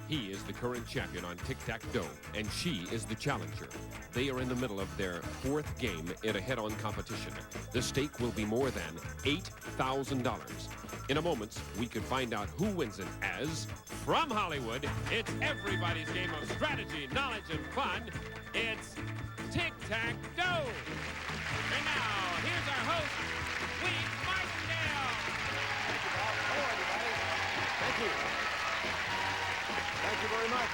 He is the current champion on Tic Tac Dough, and she is the challenger. They are in the middle of their fourth game in a head-on competition. The stake will be more than $8,000. In a moment, we could find out who wins it as, from Hollywood, it's everybody's game of strategy, knowledge, and fun. It's Tic Tac Dough. And now, here's our host, Wheat Martindale. Thank you, Bob. Hello, everybody. Thank you. Thank you very much.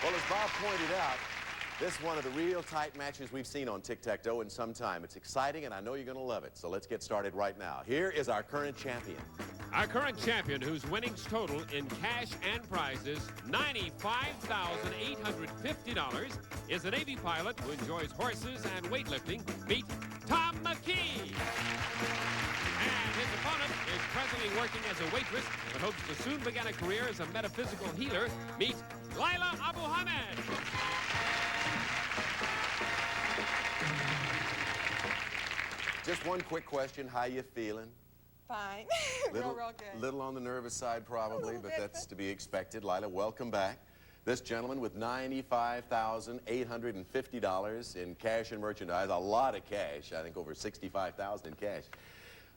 Well, as Bob pointed out, this is one of the real tight matches we've seen on Tic Tac Dough in some time. It's exciting, and I know you're going to love it. So let's get started right now. Here is our current champion. Our current champion, whose winnings total in cash and prizes $95,850, is a Navy pilot who enjoys horses and weightlifting. Meet Thom McKee. And his opponent is presently working as a waitress, but hopes to soon begin a career as a metaphysical healer. Meet Laila Abu Hamed. Just one quick question. How you feeling? Fine. Little, real good. Little on the nervous side, probably, but bit. that's to be expected. Laila, welcome back. This gentleman with $95,850 in cash and merchandise, a lot of cash. I think over $65,000 in cash.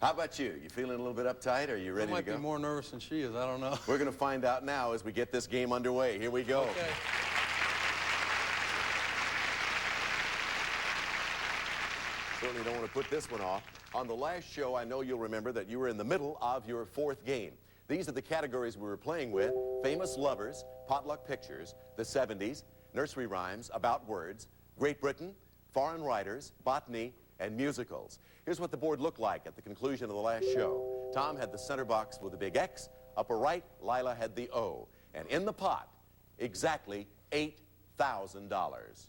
How about you? You feeling a little bit uptight? Are you ready to go? I might be more nervous than she is. I don't know. We're going to find out now as we get this game underway. Here we go. Okay. Certainly don't want to put this one off. On the last show, I know you'll remember that you were in the middle of your fourth game. These are the categories we were playing with: famous lovers, potluck pictures, the 70s, nursery rhymes, about words, Great Britain, foreign writers, botany, and musicals. Here's what the board looked like at the conclusion of the last show. Tom had the center box with a big X. Upper right, Laila had the O. And in the pot, exactly $8,000.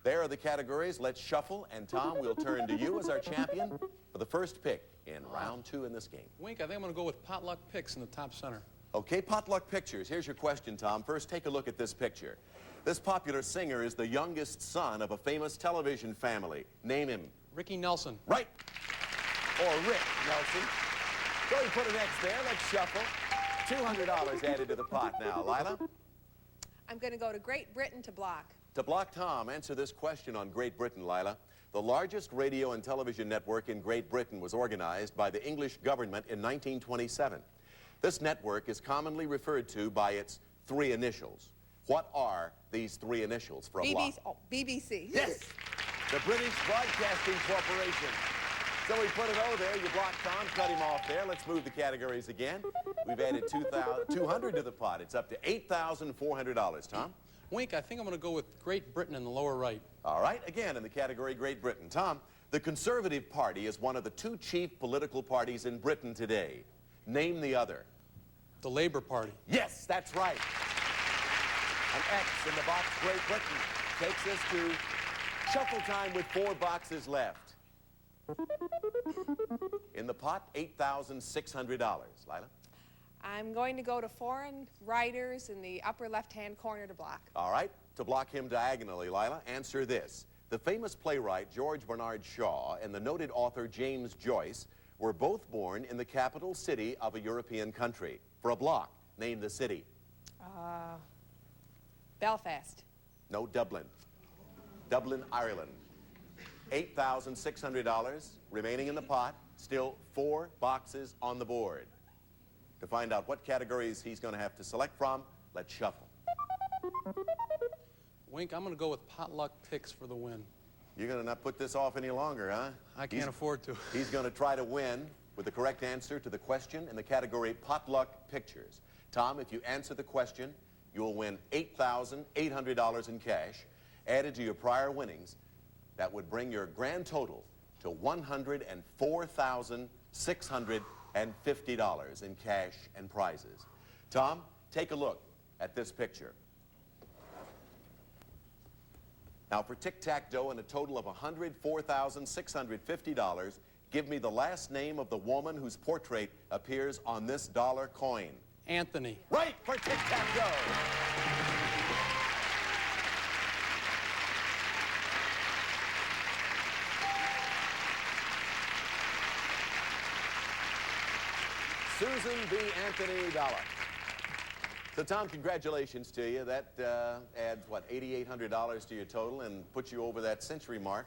There are the categories. Let's shuffle, and Tom, we'll turn to you as our champion for the first pick in round 2 in this game. Wink, I think I'm going to go with potluck picks in the top center. Okay, potluck pictures. Here's your question, Tom. First, take a look at this picture. This popular singer is the youngest son of a famous television family. Name him. Ricky Nelson. Right. Or Rick Nelson. Go and put an X there. Let's shuffle. $200 added to the pot now. Laila? I'm going to go to Great Britain to block. To block Tom, answer this question on Great Britain, Laila. The largest radio and television network in Great Britain was organized by the English government in 1927. This network is commonly referred to by its 3 initials. What are these 3 initials for a block? BBC. Yes! The British Broadcasting Corporation. So we put an O there. You block Tom, cut him off there. Let's move the categories again. We've added $200 to the pot. It's up to $8,400. Tom? Wink, I think I'm going to go with Great Britain in the lower right. All right, again in the category Great Britain. Tom, the Conservative Party is one of the 2 chief political parties in Britain today. Name the other. The Labour Party. Yes, that's right. An X in the box Great Britain takes us to shuffle time with 4 boxes left. In the pot, $8,600. Laila? I'm going to go to foreign writers in the upper left-hand corner to block. All right, to block him diagonally, Laila, answer this. The famous playwright George Bernard Shaw and the noted author James Joyce were both born in the capital city of a European country. For a block, name the city. Belfast. No, Dublin. Dublin, Ireland. $8,600 remaining in the pot. Still 4 boxes on the board. To find out what categories he's going to have to select from, let's shuffle. Wink, I'm going to go with potluck picks for the win. You're going to not put this off any longer, huh? I can't afford to. He's going to try to win with the correct answer to the question in the category potluck pictures. Tom, if you answer the question, you'll win $8,800 in cash. Added to your prior winnings, that would bring your grand total to $104,650 in cash and prizes. Tom, take a look at this picture. Now, for Tic Tac Dough and a total of $104,650, give me the last name of the woman whose portrait appears on this dollar coin. Anthony. Right, for Tic Tac Dough. Susan B. Anthony Dollar. So, Tom, congratulations to you. That adds, what, $8,800 to your total and puts you over that century mark.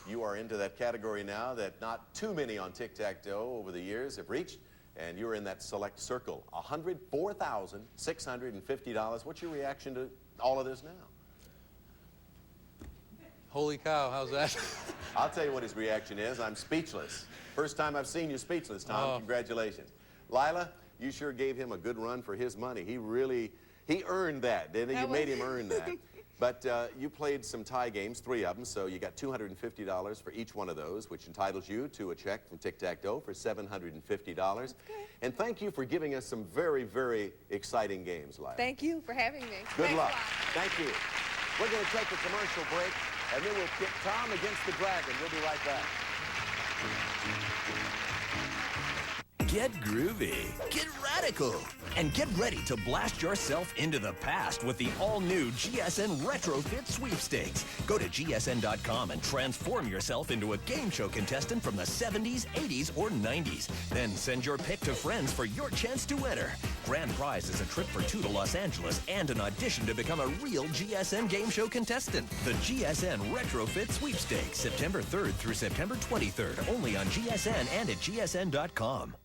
You are into that category now that not too many on Tic Tac Dough over the years have reached, and you're in that select circle. $104,650. What's your reaction to all of this now? Holy cow, how's that? I'll tell you what his reaction is. I'm speechless. First time I've seen you speechless, Tom. Oh. Congratulations. Lila, you sure gave him a good run for his money. He earned that, didn't he? You made him earn that. But you played some tie games, 3 of them, so you got $250 for each one of those, which entitles you to a check from Tic Tac Dough for $750. And thank you for giving us some very, very exciting games, Lila. Thank you for having me. Good luck. Thank you. We're going to take a commercial break, and then we'll pit Tom against the Dragon. We'll be right back. Get groovy, get radical, and get ready to blast yourself into the past with the all-new GSN Retrofit Sweepstakes. Go to gsn.com and transform yourself into a game show contestant from the 70s, 80s, or 90s. Then send your pick to friends for your chance to enter. Grand prize is a trip for 2 to Los Angeles and an audition to become a real GSN game show contestant. The GSN Retrofit Sweepstakes, September 3rd through September 23rd, only on GSN and at gsn.com.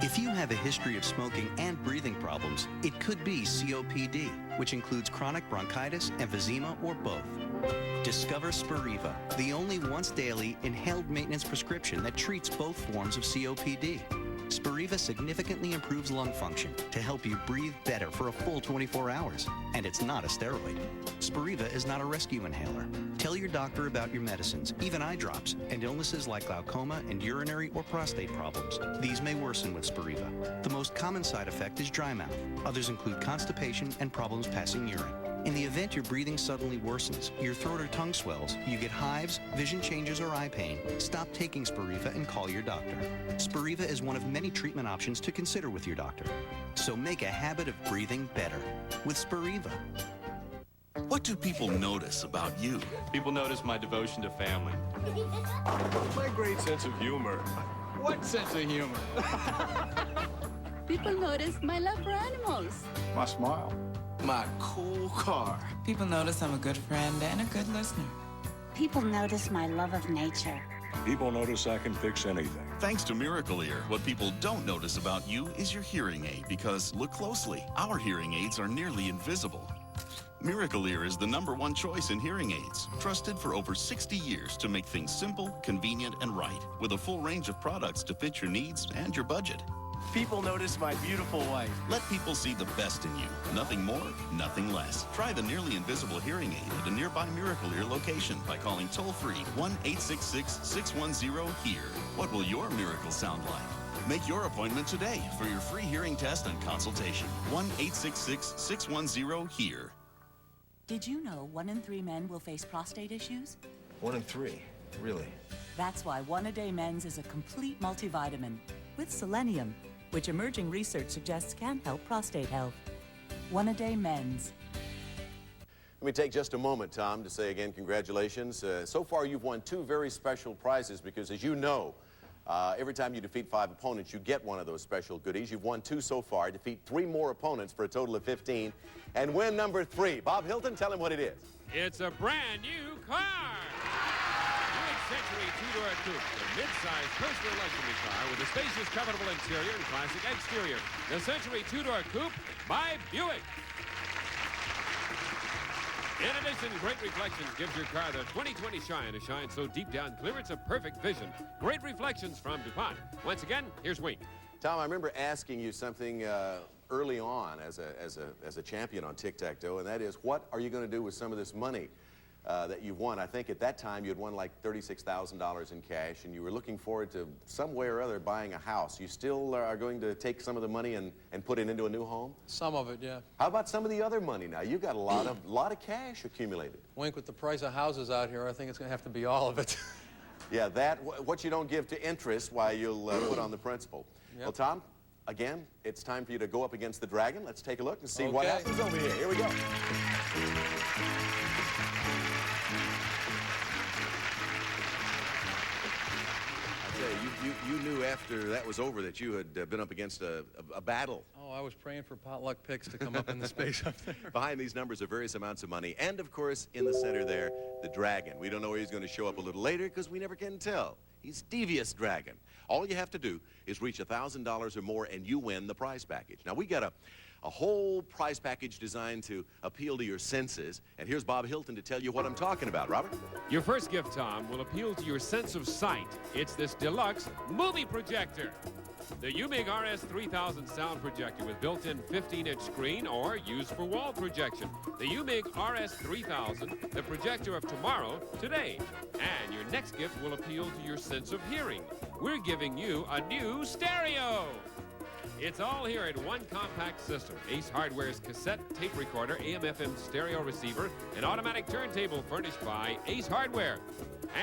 If you have a history of smoking and breathing problems, it could be COPD, which includes chronic bronchitis, emphysema, or both. Discover Spiriva, the only once-daily inhaled maintenance prescription that treats both forms of COPD. Spiriva significantly improves lung function to help you breathe better for a full 24 hours. And it's not a steroid. Spiriva is not a rescue inhaler. Tell your doctor about your medicines, even eye drops, and illnesses like glaucoma and urinary or prostate problems. These may worsen with Spiriva. The most common side effect is dry mouth. Others include constipation and problems passing urine. In the event your breathing suddenly worsens, your throat or tongue swells, you get hives, vision changes, or eye pain, stop taking Spiriva and call your doctor. Spiriva is one of many treatment options to consider with your doctor. So make a habit of breathing better with Spiriva. What do people notice about you? People notice my devotion to family. My great sense of humor. What sense of humor? People notice my love for animals. My smile. My cool car. People notice I'm a good friend and a good listener. People notice my love of nature. People notice I can fix anything. Thanks to Miracle Ear, what people don't notice about you is your hearing aid, because look closely. Our hearing aids are nearly invisible. Miracle Ear is the #1 choice in hearing aids, trusted for over 60 years to make things simple, convenient, and right, with a full range of products to fit your needs and your budget. People notice my beautiful wife. Let people see the best in you. Nothing more, nothing less. Try the nearly invisible hearing aid at a nearby Miracle Ear location by calling toll-free 1-866-610-HEAR. What will your miracle sound like? Make your appointment today for your free hearing test and consultation. 1-866-610-HEAR. Did you know 1 in 3 men will face prostate issues? 1 in 3, really? That's why One A Day Men's is a complete multivitamin with selenium, which emerging research suggests can help prostate health. One A Day Men's. Let me take just a moment, Tom, to say again congratulations. So far you've won 2 very special prizes because, as you know, every time you defeat 5 opponents, you get one of those special goodies. You've won 2 so far. Defeat 3 more opponents for a total of 15. And win number 3. Bob Hilton, tell him what it is. It's a brand new car. Century two-door coupe, the mid-size personal luxury car with a spacious, comfortable interior and classic exterior. The Century two-door coupe by Buick. In addition, great reflections gives your car the 20/20 shine, a shine so deep down clear it's a perfect vision. Great reflections from DuPont. Once again, here's Wayne. Tom, I remember asking you something early on as a champion on Tic Tac Dough, and that is, what are you going to do with some of this money that you've won? I think at that time you had won like $36,000 in cash, and you were looking forward to some way or other buying a house. You still are going to take some of the money and put it into a new home? Some of it, yeah. How about some of the other money now? You've got a lot of cash accumulated. Wink, with the price of houses out here, I think it's going to have to be all of it. Yeah, what you don't give to interest, why you'll put on the principal. Yep. Well, Tom, again, it's time for you to go up against the Dragon. Let's take a look and see what happens over here. Here we go. after that was over that you had been up against a battle. Oh, I was praying for potluck picks to come up in the space up there. Behind these numbers are various amounts of money. And, of course, in the center there, the dragon. We don't know where he's going to show up a little later because we never can tell. He's Devious Dragon. All you have to do is reach $1,000 or more and you win the prize package. Now, we got a whole prize package designed to appeal to your senses. And here's Bob Hilton to tell you what I'm talking about. Robert? Your first gift, Tom, will appeal to your sense of sight. It's this deluxe movie projector. The UMIG RS3000 sound projector with built-in 15-inch screen or used for wall projection. The UMIG RS3000, the projector of tomorrow, today. And your next gift will appeal to your sense of hearing. We're giving you a new stereo. It's all here in one compact system. Ace Hardware's cassette tape recorder, AM/FM stereo receiver, and automatic turntable furnished by Ace Hardware.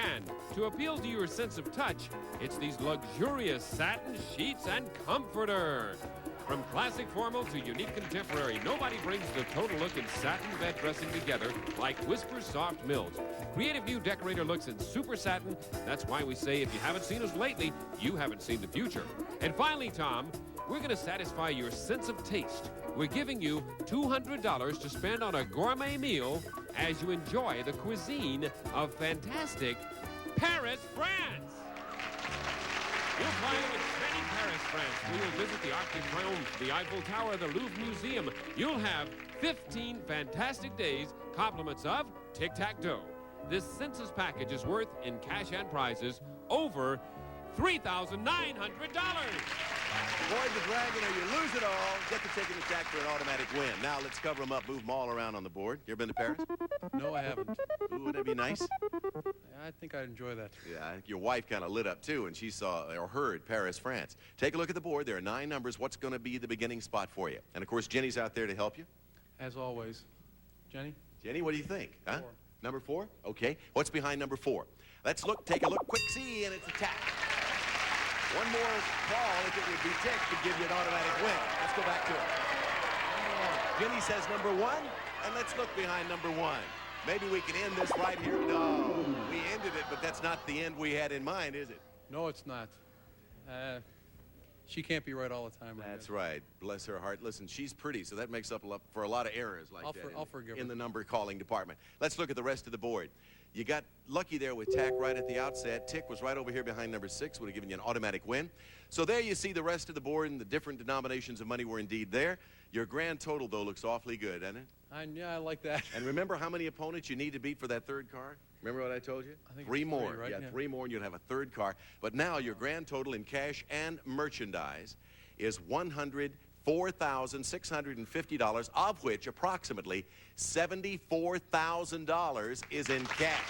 And to appeal to your sense of touch, it's these luxurious satin sheets and comforter. From classic formal to unique contemporary, nobody brings the total look in satin bed dressing together like Whisper Soft Mills. Creative new decorator looks in super satin. That's why we say if you haven't seen us lately, you haven't seen the future. And finally, Tom, we're going to satisfy your sense of taste. We're giving you $200 to spend on a gourmet meal as you enjoy the cuisine of fantastic Paris, France. You'll fly over sunny Paris, France. We will visit the Arc de Triomphe, the Eiffel Tower, the Louvre Museum. You'll have 15 fantastic days, compliments of Tic Tac Dough. This census package is worth, in cash and prizes, over $3,900. Avoid the dragon or you lose it all. Get the ticket and tack for an automatic win. Now let's cover them up, move them all around on the board. You ever been to Paris? No, I haven't. Ooh, would that be nice? I think I'd enjoy that. Yeah, I think your wife kind of lit up too when she saw or heard Paris, France. Take a look at the board. There are 9 numbers. What's going to be the beginning spot for you? And of course, Jenny's out there to help you. As always. Jenny? Jenny, what do you think? Huh? 4. Number 4? Okay. What's behind number 4? Let's look. Take a look. Quick see, and it's a tack. One more call, if it would be Tick, to give you an automatic win. Let's go back to it. Jenny says number 1, and let's look behind number 1. Maybe we can end this right here. No, we ended it, but that's not the end we had in mind, is it? No, it's not. She can't be right all the time. That's right. Bless her heart. Listen, she's pretty, so that makes up for a lot of errors like that I'll forgive her. in the number calling department. Let's look at the rest of the board. You got lucky there with Tack right at the outset. Tick was right over here behind number 6, would have given you an automatic win. So there you see the rest of the board, and the different denominations of money were indeed there. Your grand total, though, looks awfully good, doesn't it? Yeah, I like that. And remember how many opponents you need to beat for that third car? Remember what I told you? I think 3 it's more. 3, right? Yeah, 3 more, and you'll have a third car. But now your grand total in cash and merchandise is $104,650, of which approximately $74,000 is in cash.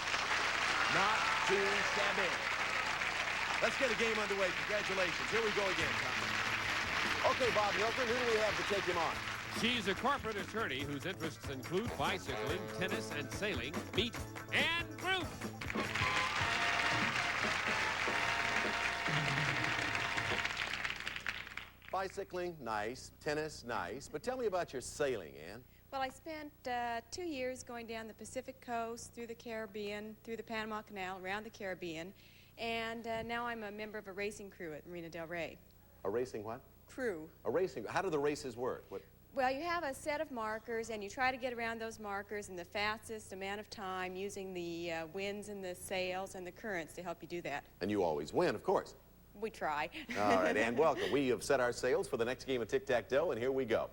Not too shabby. Let's get a game underway. Congratulations. Here we go again. Okay, Bob Hilton, who do we have to take him on? She's a corporate attorney whose interests include bicycling, tennis, and sailing. Meet Ann Group. Bicycling, nice. Tennis, nice. But tell me about your sailing, Ann. Well, I spent 2 years going down the Pacific coast, through the Caribbean, through the Panama Canal, around the Caribbean, and now I'm a member of a racing crew at Marina del Rey. A racing what? Crew. A racing. How do the races work? What? Well, you have a set of markers, and you try to get around those markers in the fastest amount of time using the winds and the sails and the currents to help you do that. And you always win, of course. We try. All right, Ann, welcome. We have set our sails for the next game of Tic Tac Dough, and here we go.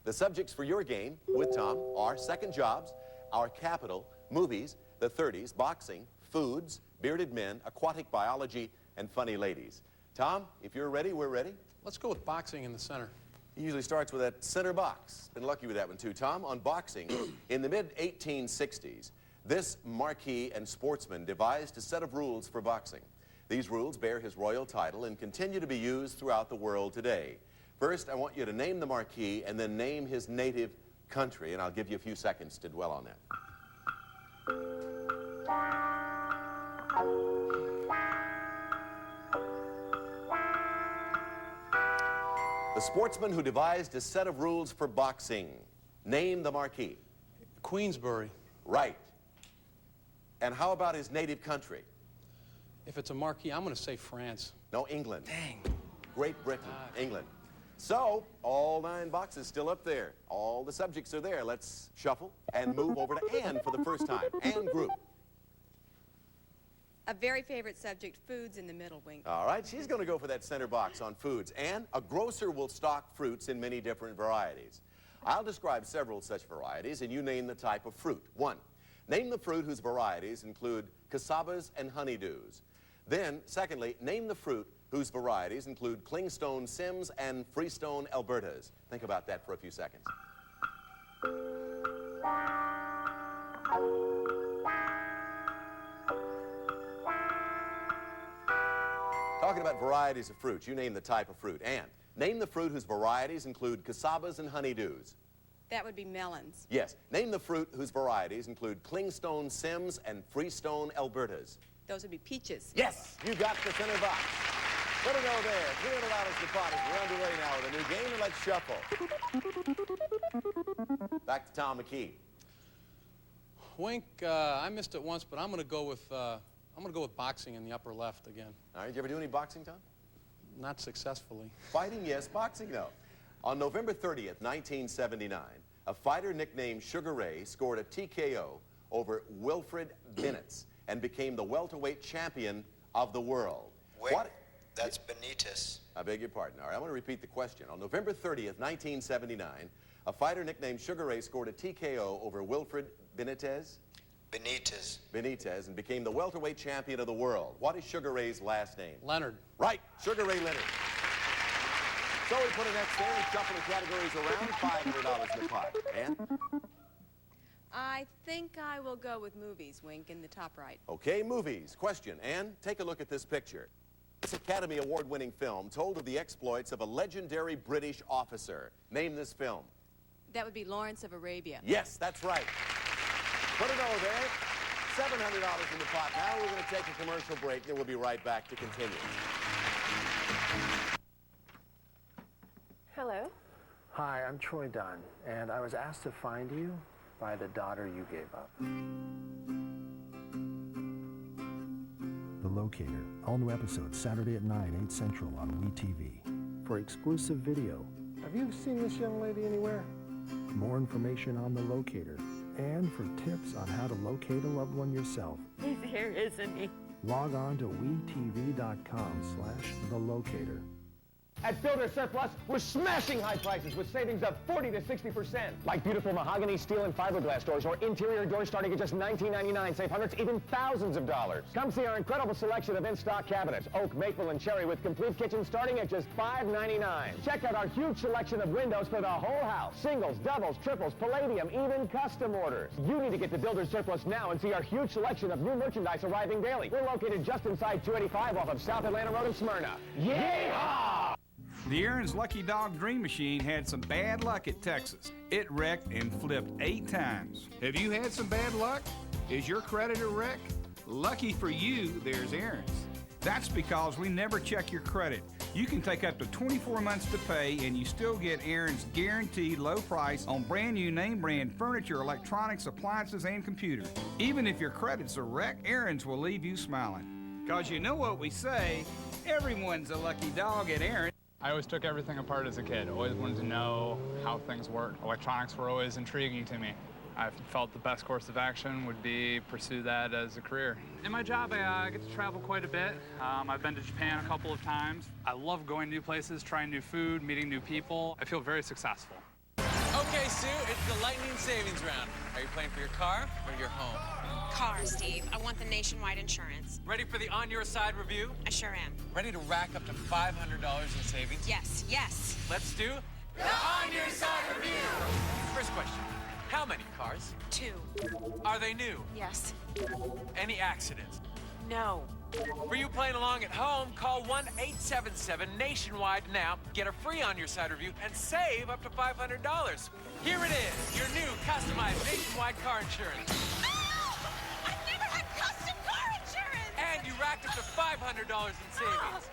The subjects for your game with Tom are second jobs, our capital, movies, the 30s, boxing, foods, bearded men, aquatic biology, and funny ladies. Tom, if you're ready, we're ready. Let's go with boxing in the center. He usually starts with that center box. Been lucky with that one, too. Tom, on boxing, in the mid-1860s, this marquis and sportsman devised a set of rules for boxing. These rules bear his royal title and continue to be used throughout the world today. First, I want you to name the marquis and then name his native country, and I'll give you a few seconds to dwell on that. The sportsman who devised a set of rules for boxing. Name the marquis. Queensbury. Right. And how about his native country? If it's a marquee, I'm going to say France. No, England. Dang. Great Britain, England. So, all 9 boxes still up there. All the subjects are there. Let's shuffle and move over to Ann for the first time. Ann Group. A very favorite subject, foods in the middle, Wink. All right, she's going to go for that center box on foods. And a grocer will stock fruits in many different varieties. I'll describe several such varieties, and you name the type of fruit. 1, name the fruit whose varieties include casabas and honeydews. Then, secondly, name the fruit whose varieties include clingstone Sims and freestone Albertas. Think about that for a few seconds. Talking about varieties of fruit, you name the type of fruit. And name the fruit whose varieties include casabas and honeydews. That would be melons. Yes. Name the fruit whose varieties include clingstone Sims and freestone Albertas. Those would be peaches. Yes, you got the center box. Put it over there. $300 to pot as we're underway now with a new game, and let's shuffle. Back to Thom McKee. Wink, I missed it once, but I'm going to go with boxing in the upper left again. All right, did you ever do any boxing, Tom? Not successfully. Fighting, yes. Boxing, no. On November 30th, 1979, a fighter nicknamed Sugar Ray scored a TKO over Wilfred Benitez and became the welterweight champion of the world. Wait, that's Benitez. I beg your pardon. All right, I'm going to repeat the question. On November 30th, 1979, a fighter nicknamed Sugar Ray scored a TKO over Wilfred Benitez and became the welterweight champion of the world. What is Sugar Ray's last name? Leonard. Right, Sugar Ray Leonard. So we put an X there and shuffle the categories around, $500 in the pot. Ann? I think I will go with movies, Wink, in the top right. Okay, movies. Question, Ann, take a look at this picture. This Academy Award-winning film told of the exploits of a legendary British officer. Name this film. That would be Lawrence of Arabia. Yes, that's right. Put it over there. $700 in the pot. Now we're going to take a commercial break, then we'll be right back to continue. Hello. Hi, I'm Troy Dunn, and I was asked to find you by the daughter you gave up. The Locator. All new episodes Saturday at 9, 8 Central on WeTV. For exclusive video. Have you seen this young lady anywhere? More information on The Locator. And for tips on how to locate a loved one yourself. He's here, isn't he? Log on to WeTV.com/TheLocator. At Builder Surplus, we're smashing high prices with savings of 40 to 60%. Like beautiful mahogany, steel, and fiberglass doors or interior doors starting at just $19.99. Save hundreds, even thousands of dollars. Come see our incredible selection of in-stock cabinets, oak, maple, and cherry with complete kitchen starting at just $5.99. Check out our huge selection of windows for the whole house. Singles, doubles, triples, palladium, even custom orders. You need to get to Builder Surplus now and see our huge selection of new merchandise arriving daily. We're located just inside 285 off of South Atlanta Road in Smyrna. Yeehaw! The Aaron's Lucky Dog Dream Machine had some bad luck at Texas. It wrecked and flipped 8 times. Have you had some bad luck? Is your credit a wreck? Lucky for you, there's Aaron's. That's because we never check your credit. You can take up to 24 months to pay and you still get Aaron's guaranteed low price on brand new name brand furniture, electronics, appliances, and computers. Even if your credit's a wreck, Aaron's will leave you smiling. Cause you know what we say, everyone's a lucky dog at Aaron's. I always took everything apart as a kid. Always wanted to know how things work. Electronics were always intriguing to me. I felt the best course of action would be pursue that as a career. In my job, I get to travel quite a bit. I've been to Japan a couple of times. I love going new places, trying new food, meeting new people. I feel very successful. Okay, Sue, it's the lightning savings round. Are you playing for your car or your home? Car, Steve. I want the nationwide insurance. Ready for the On Your Side review? I sure am. Ready to rack up to $500 in savings? Yes, yes. Let's do the On Your Side review. First question, how many cars? 2. Are they new? Yes. Any accidents? No. For you playing along at home, call 1-877-NATIONWIDE now. Get a free On Your Side review and save up to $500. Here it is, your new customized nationwide car insurance. I've never had custom car insurance! And you racked up to $500 in savings.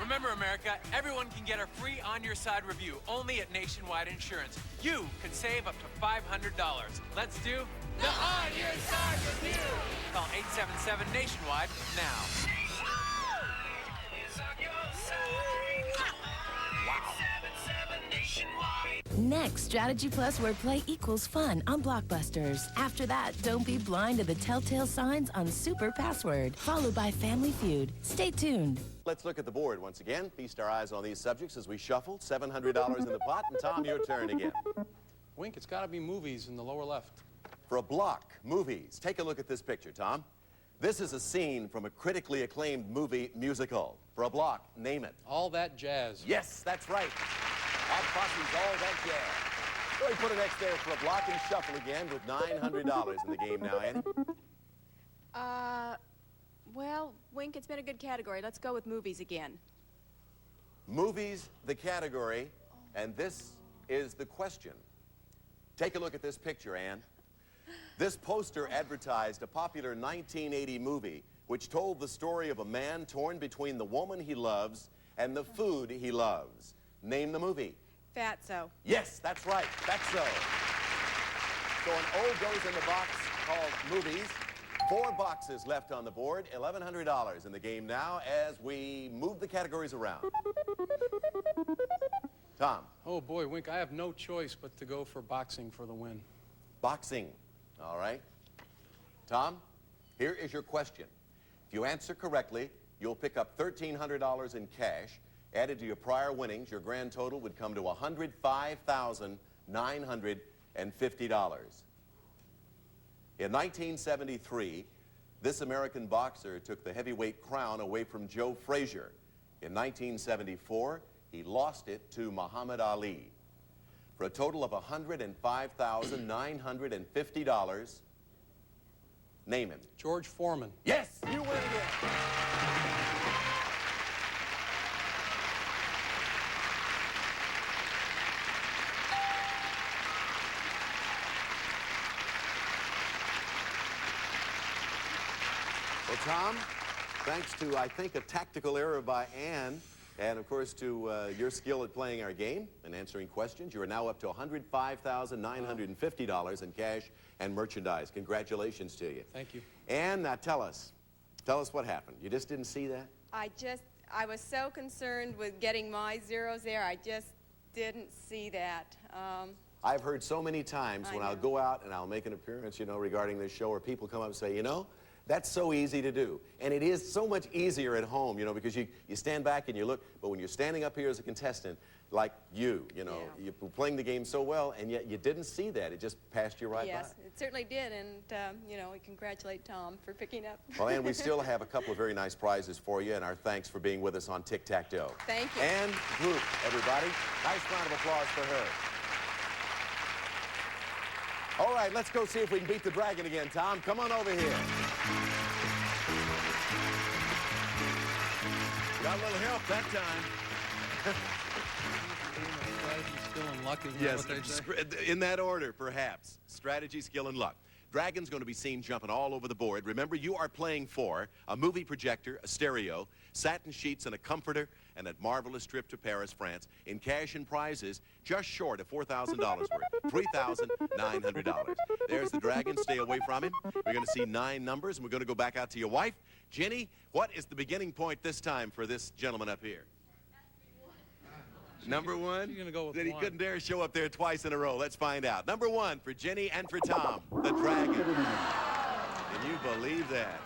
Remember, America, everyone can get a free On Your Side review only at Nationwide Insurance. You can save up to $500. Let's do the On Your Side review. Call 877-NATIONWIDE now. Nationwide is on your side. Next, Strategy Plus wordplay equals fun on Blockbusters. After that, don't be blind to the telltale signs on Super Password, followed by Family Feud. Stay tuned. Let's look at the board once again. Feast our eyes on these subjects as we shuffle. $700 in the pot. And Tom, your turn again. Wink, it's got to be movies in the lower left. For a block, movies. Take a look at this picture, Tom. This is a scene from a critically acclaimed movie musical. For a block, name it. All That Jazz. Yes, that's right. Bob Fosse's All That Jazz. So we put an X there for a block and shuffle again with $900 in the game now, Annie. Well, Wink, it's been a good category. Let's go with movies again. Movies, the category, and this is the question. Take a look at this picture, Ann. This poster advertised a popular 1980 movie which told the story of a man torn between the woman he loves and the food he loves. Name the movie. Fatso. Yes, that's right. Fatso. So an O goes in the box called movies. 4 boxes left on the board. $1,100 in the game now as we move the categories around. Tom. Oh, boy, Wink, I have no choice but to go for boxing for the win. Boxing. All right. Tom, here is your question. If you answer correctly, you'll pick up $1,300 in cash. Added to your prior winnings, your grand total would come to $105,950. In 1973, this American boxer took the heavyweight crown away from Joe Frazier. In 1974, he lost it to Muhammad Ali. For a total of $105,950, name him. George Foreman. Yes, you win again. Well, Tom, thanks to, I think, a tactical error by Ann, and of course to your skill at playing our game and answering questions, you are now up to $105,950 in cash and merchandise. Congratulations to you. Thank you. Ann, now tell us what happened. You just didn't see that? I was so concerned with getting my zeros there, I just didn't see that. I've heard so many times when I'll go out and I'll make an appearance, you know, regarding this show, where people come up and say, you know, that's so easy to do. And it is so much easier at home, you know, because you stand back and you look, but when you're standing up here as a contestant, like you know, you're playing the game so well, and yet you didn't see that. It just passed you right by. Yes, it certainly did, and, you know, we congratulate Tom for picking up. Well, and we still have a couple of very nice prizes for you, and our thanks for being with us on Tic Tac Dough. Thank you. And group, everybody. Nice round of applause for her. All right, let's go see if we can beat the dragon again, Tom. Come on over here. Got a little help that time. Strategy, skill, and luck, isn't Yes, that what they say? in that order, perhaps. Strategy, skill, and luck. Dragon's going to be seen jumping all over the board. Remember, you are playing for a movie projector, a stereo, satin sheets, and a comforter, and a marvelous trip to Paris, France, in cash and prizes just short of $4,000 worth, $3,900. There's the dragon. Stay away from him. We're going to see 9 numbers, and we're going to go back out to your wife. Jenny, what is the beginning point this time for this gentleman up here? Number 1? You're going to go with That he 1. couldn't dare show up there twice in a row. Let's find out. Number 1 for Jenny and for Tom, the dragon. Can you believe that?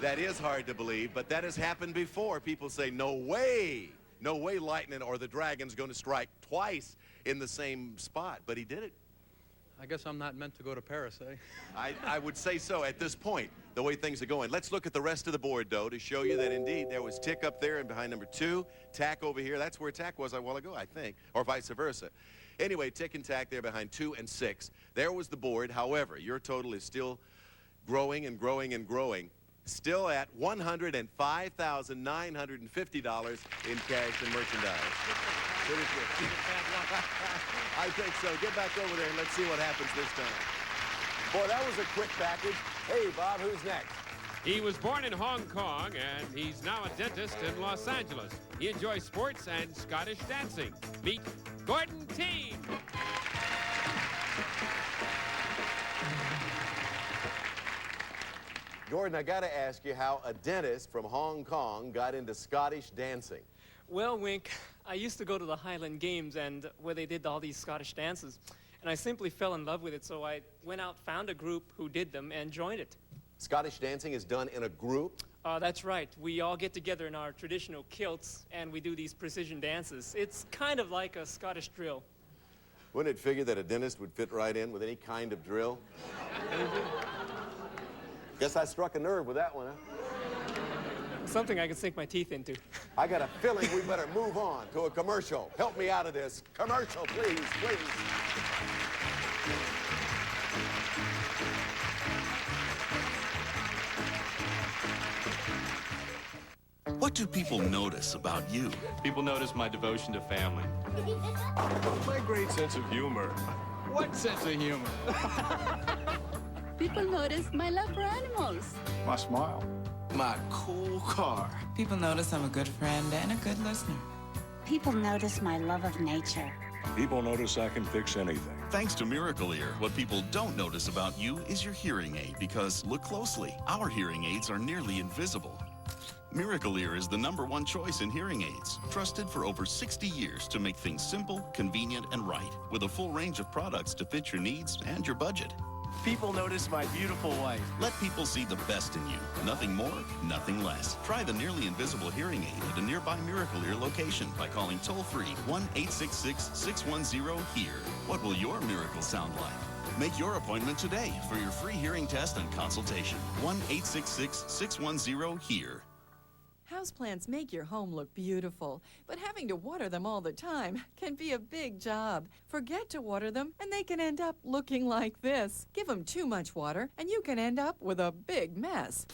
That is hard to believe, but that has happened before. People say, no way lightning or the dragon's going to strike twice in the same spot, but he did it. I guess I'm not meant to go to Paris, eh? I would say so at this point, the way things are going. Let's look at the rest of the board, though, to show you that indeed there was Tick up there and behind number 2, Tack over here. That's where Tack was a while ago, I think, or vice versa. Anyway, Tick and Tack there behind 2 and 6. There was the board. However, your total is still growing and growing and growing. Still at $105,950 in cash and merchandise. I think so. Get back over there and let's see what happens this time. Boy, that was a quick package. Hey, Bob, who's next? He was born in Hong Kong, and he's now a dentist in Los Angeles. He enjoys sports and Scottish dancing. Meet Gordon Teen. Gordon, I got to ask you how a dentist from Hong Kong got into Scottish dancing. Well, Wink, I used to go to the Highland Games and where they did all these Scottish dances, and I simply fell in love with it, so I went out, found a group who did them, and joined it. Scottish dancing is done in a group? That's right. We all get together in our traditional kilts, and we do these precision dances. It's kind of like a Scottish drill. Wouldn't it figure that a dentist would fit right in with any kind of drill? Guess I struck a nerve with that one, huh? Something I can sink my teeth into. I got a feeling we better move on to a commercial. Help me out of this. Commercial, please, please. What do people notice about you? People notice my devotion to family. My great sense of humor. What sense of humor? People notice my love for animals. My smile. My cool car. People notice I'm a good friend and a good listener. People notice my love of nature. People notice I can fix anything. Thanks to Miracle Ear, what people don't notice about you is your hearing aid, because look closely. Our hearing aids are nearly invisible. Miracle Ear is the #1 choice in hearing aids, trusted for over 60 years to make things simple, convenient, and right, with a full range of products to fit your needs and your budget. People notice my beautiful wife. Let people see the best in you. Nothing more, nothing less. Try the nearly invisible hearing aid at a nearby Miracle Ear location by calling toll-free 1-866-610-HEAR. What will your miracle sound like? Make your appointment today for your free hearing test and consultation. 1-866-610-HEAR. Houseplants make your home look beautiful, but having to water them all the time can be a big job. Forget to water them, and they can end up looking like this. Give them too much water, and you can end up with a big mess.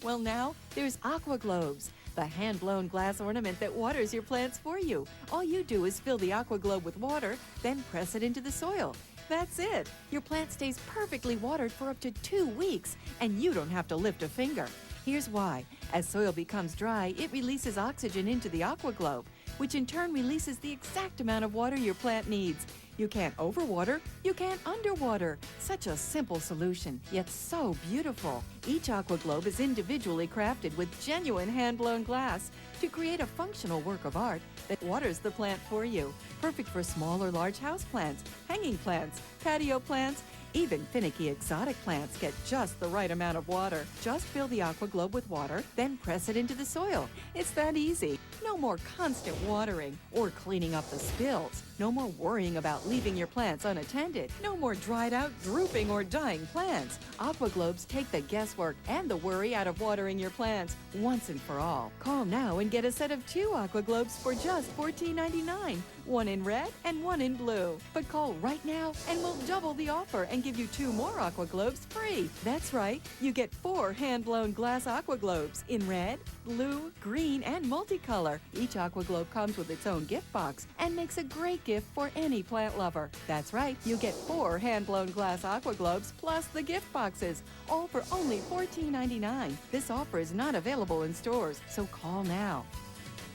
Well, now there's Aqua Globes, the hand-blown glass ornament that waters your plants for you. All you do is fill the Aqua Globe with water, then press it into the soil. That's it. Your plant stays perfectly watered for up to 2 weeks, and you don't have to lift a finger. Here's why. As soil becomes dry, it releases oxygen into the Aqua Globe, which in turn releases the exact amount of water your plant needs. You can't overwater, you can't underwater. Such a simple solution, yet so beautiful. Each Aqua Globe is individually crafted with genuine hand-blown glass to create a functional work of art that waters the plant for you. Perfect for small or large house plants, hanging plants, patio plants. Even finicky exotic plants get just the right amount of water. Just fill the Aqua Globe with water, then press it into the soil. It's that easy. No more constant watering or cleaning up the spills. No more worrying about leaving your plants unattended. No more dried out, drooping, or dying plants. Aqua Globes take the guesswork and the worry out of watering your plants once and for all. Call now and get a set of 2 Aqua Globes for just $14.99. One in red and one in blue. But call right now and we'll double the offer and give you 2 more Aqua Globes free. That's right, you get 4 hand-blown glass Aqua Globes in red, blue, green, and multicolor. Each Aqua Globe comes with its own gift box and makes a great gift for any plant lover. That's right, you get 4 hand-blown glass Aqua Globes plus the gift boxes, all for only $14.99. This offer is not available in stores, so call now.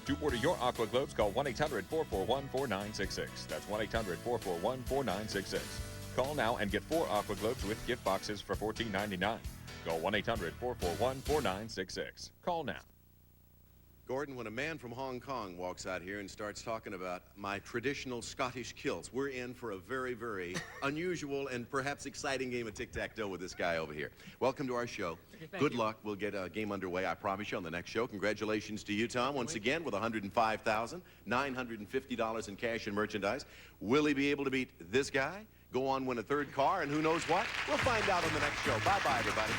To order your Aqua Globes, call 1-800-441-4966. That's 1-800-441-4966. Call now and get 4 Aqua Globes with gift boxes for $14.99. Call 1-800-441-4966. Call now. Gordon, when a man from Hong Kong walks out here and starts talking about my traditional Scottish kilts, we're in for a very, very unusual and perhaps exciting game of tic-tac-toe with this guy over here. Welcome to our show. Good luck. We'll get a game underway, I promise you, on the next show. Congratulations to you, Tom, once again, with $105,950 in cash and merchandise. Will he be able to beat this guy? Go on, win a 3rd car, and who knows what? We'll find out on the next show. Bye-bye, everybody.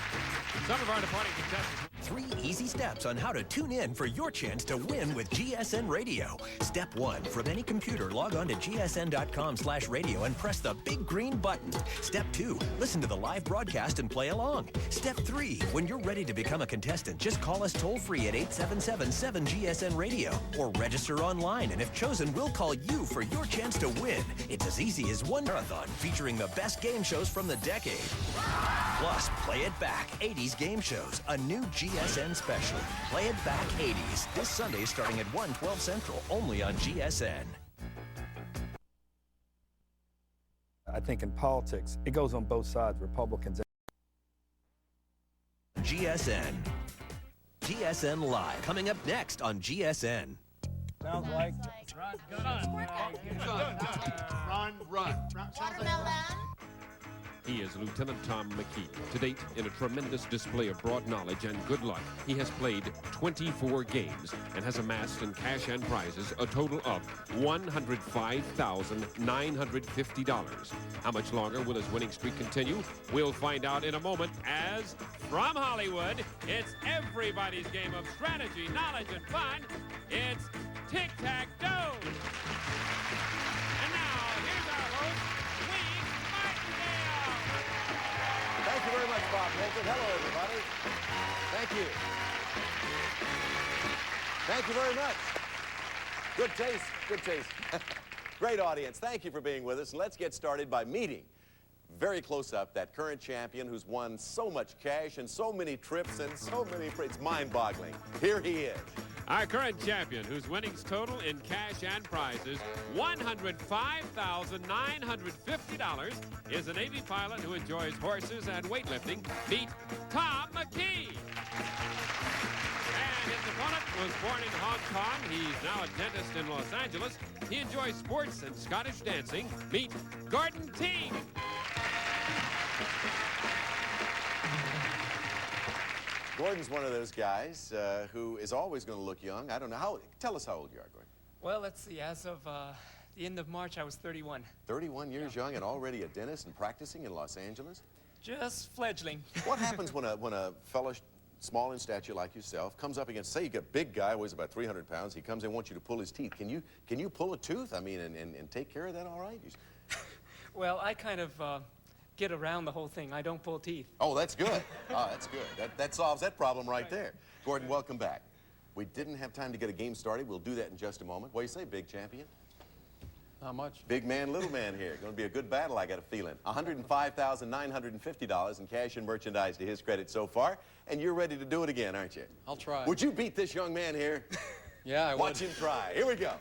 Some of our departing contestants. 3 easy steps on how to tune in for your chance to win with GSN Radio. Step 1, from any computer, log on to gsn.com/radio and press the big green button. Step 2, listen to the live broadcast and play along. Step 3, when you're ready to become a contestant, just call us toll-free at 877-7GSN-RADIO or register online, and if chosen, we'll call you for your chance to win. It's as easy as one marathon featuring the best game shows from the decade. Plus, Play It Back, 80s game shows, a new GSN special. Play It Back 80s, this Sunday starting at 1:12 Central, only on GSN. I think in politics, it goes on both sides, Republicans. GSN. GSN Live, coming up next on GSN. Sounds like. Run. Watermelon. He is Lieutenant Thom McKee. To date, in a tremendous display of broad knowledge and good luck, he has played 24 games and has amassed in cash and prizes a total of $105,950. How much longer will his winning streak continue? We'll find out in a moment as, from Hollywood, it's everybody's game of strategy, knowledge, and fun. It's Tic Tac Dough. And now, here's our host, Thank you very much, Bob Wilson. Hello, everybody. Thank you. Thank you very much. Good taste. Good taste. Great audience. Thank you for being with us. Let's get started by meeting very close up that current champion who's won so much cash and so many trips and so many... It's mind-boggling. Here he is. Our current champion, whose winnings total in cash and prizes $105,950, is a Navy pilot who enjoys horses and weightlifting. Meet Thom McKee. And his opponent was born in Hong Kong. He's now a dentist in Los Angeles. He enjoys sports and Scottish dancing. Meet Gordon Ting. Gordon's one of those guys who is always going to look young. I don't know. Tell us how old you are, Gordon. Well, let's see. As of the end of March, I was 31. 31 years young and already a dentist and practicing in Los Angeles? Just fledgling. What happens when a fellow small in stature like yourself comes up against, say you get a big guy, weighs about 300 pounds, he comes in and wants you to pull his teeth. Can you pull a tooth? I mean, and take care of that all right? Well, I kind of... get around the whole thing. I don't pull teeth. Oh, that's good. Oh, that's good. That solves that problem right there. Gordon, welcome back. We didn't have time to get a game started. We'll do that in just a moment. What do you say, big champion? Not much. Big man, little man here. Going to be a good battle, I got a feeling. $105,950 in cash and merchandise to his credit so far. And you're ready to do it again, aren't you? I'll try. Would you beat this young man here? Yeah, I would. Watch him try. Here we go.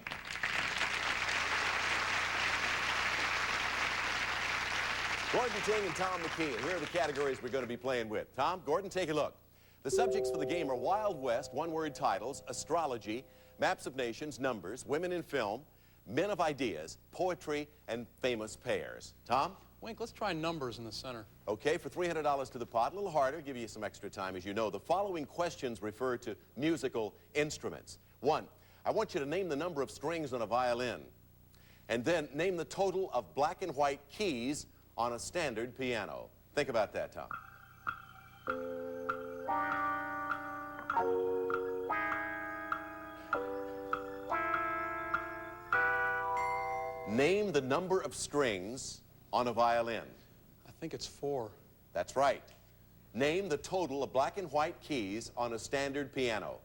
Gordon Ting and Thom McKee, and here are the categories we're going to be playing with. Tom, Gordon, take a look. The subjects for the game are Wild West, one-word titles, astrology, maps of nations, numbers, women in film, men of ideas, poetry, and famous pairs. Tom? Wink, let's try numbers in the center. Okay, for $300 to the pot, a little harder, give you some extra time, as you know. The following questions refer to musical instruments. 1, I want you to name the number of strings on a violin, and then name the total of black and white keys on a standard piano. Think about that, Tom. Name the number of strings on a violin. I think it's 4. That's right. Name the total of black and white keys on a standard piano.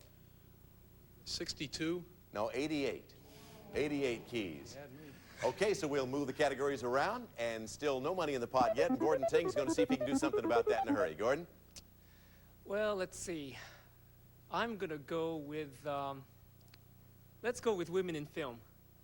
62? No, 88. 88 keys. Okay, so we'll move the categories around, and still no money in the pot yet, and Gordon Ting's going to see if he can do something about that in a hurry. Gordon? Well, let's see. I'm going to go with, let's go with women in film.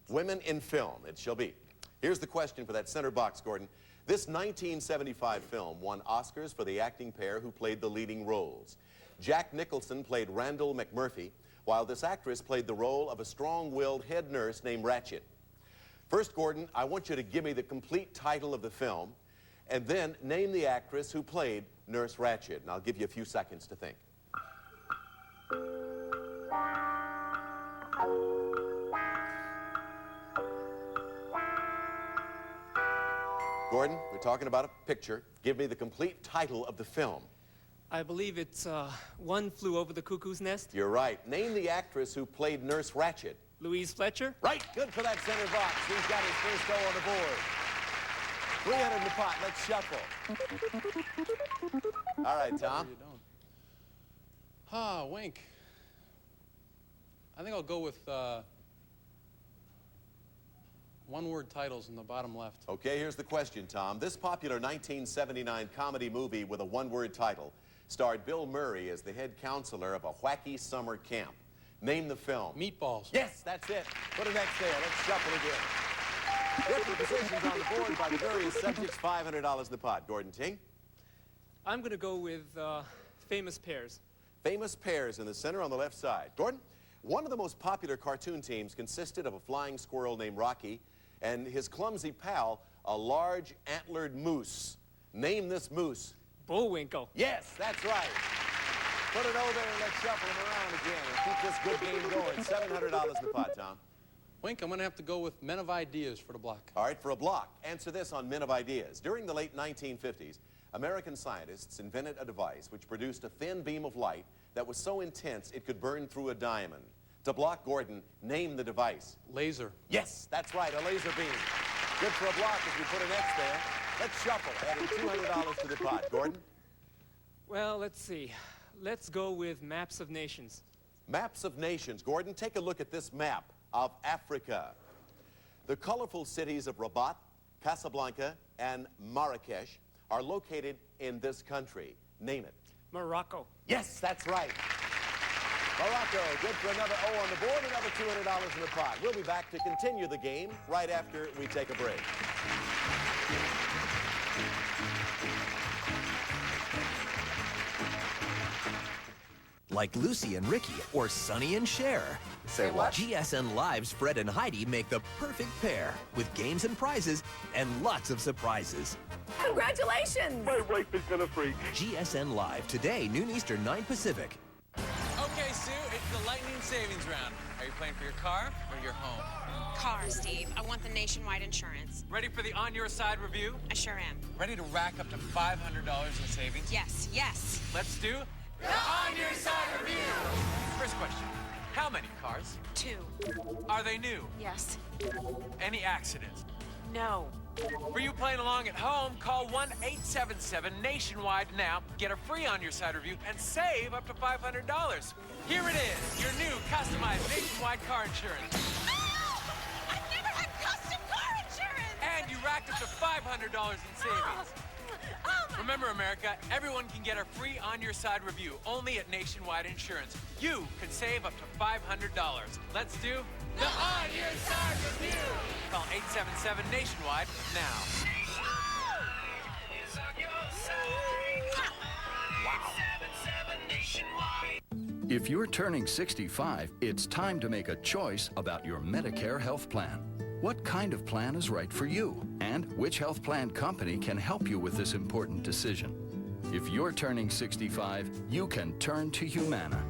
Women in film, it shall be. Here's the question for that center box, Gordon. This 1975 film won Oscars for the acting pair who played the leading roles. Jack Nicholson played Randall McMurphy, while this actress played the role of a strong-willed head nurse named Ratchet. First, Gordon, I want you to give me the complete title of the film, and then name the actress who played Nurse Ratched. And I'll give you a few seconds to think. Gordon, we're talking about a picture. Give me the complete title of the film. I believe it's One Flew Over the Cuckoo's Nest. You're right. Name the actress who played Nurse Ratched. Louise Fletcher? Right. Good for that center box. He's got his first go on the board. 300 in the pot. Let's shuffle. All right, Tom. Wink. I think I'll go with one-word titles in the bottom left. Okay, here's the question, Tom. This popular 1979 comedy movie with a one-word title starred Bill Murray as the head counselor of a wacky summer camp. Name the film. Meatballs. Yes, that's it. Put an X there. Let's shuffle again. Different positions on the board by the various subjects. $500 in the pot. Gordon Ting? I'm going to go with famous pairs. Famous pairs in the center on the left side. Gordon, One of the most popular cartoon teams consisted of a flying squirrel named Rocky and his clumsy pal, a large antlered moose. Name this moose. Bullwinkle. Yes, that's right. Put it over there and let's shuffle them around again and keep this good game going. $700 in the pot, Tom. Wink, I'm going to have to go with Men of Ideas for the block. All right, for a block. Answer this on Men of Ideas. During the late 1950s, American scientists invented a device which produced a thin beam of light that was so intense it could burn through a diamond. To block Gordon, name the device. Laser. Yes, that's right, a laser beam. Good for a block as we put an X there. Let's shuffle, adding $200 to the pot. Gordon? Well, let's see. Let's go with Maps of Nations. Maps of Nations. Gordon, take a look at this map of Africa. The colorful cities of Rabat, Casablanca, and Marrakesh are located in this country. Name it. Morocco. Yes, that's right. Morocco, good for another O on the board, another $200 in the pot. We'll be back to continue the game right after we take a break. Like Lucy and Ricky or Sonny and Cher. Say what? GSN Live's Fred and Heidi make the perfect pair with games and prizes and lots of surprises. Congratulations! My wife is gonna freak. GSN Live today, noon Eastern, 9 Pacific. Okay, Sue, it's the lightning savings round. Are you playing for your car or your home? Car, Steve. I want the nationwide insurance. Ready for the On Your Side review? I sure am. Ready to rack up to $500 in savings? Yes, yes. Let's do the On Your Side review. First question. How many cars? 2. Are they new? Yes. Any accidents? No. For you playing along at home, call 1-877-NATIONWIDE now, get a free On Your Side review, and save up to $500. Here it is, your new customized nationwide car insurance. Oh! I've never had custom car insurance! And you racked up to $500 in savings. Oh my... Remember, America, everyone can get a free On Your Side review only at Nationwide Insurance. You can save up to $500. Let's do the On Your Side review. Call 877-NATIONWIDE now. If you're turning 65, it's time to make a choice about your Medicare health plan. What kind of plan is right for you? And which health plan company can help you with this important decision? If you're turning 65, you can turn to Humana.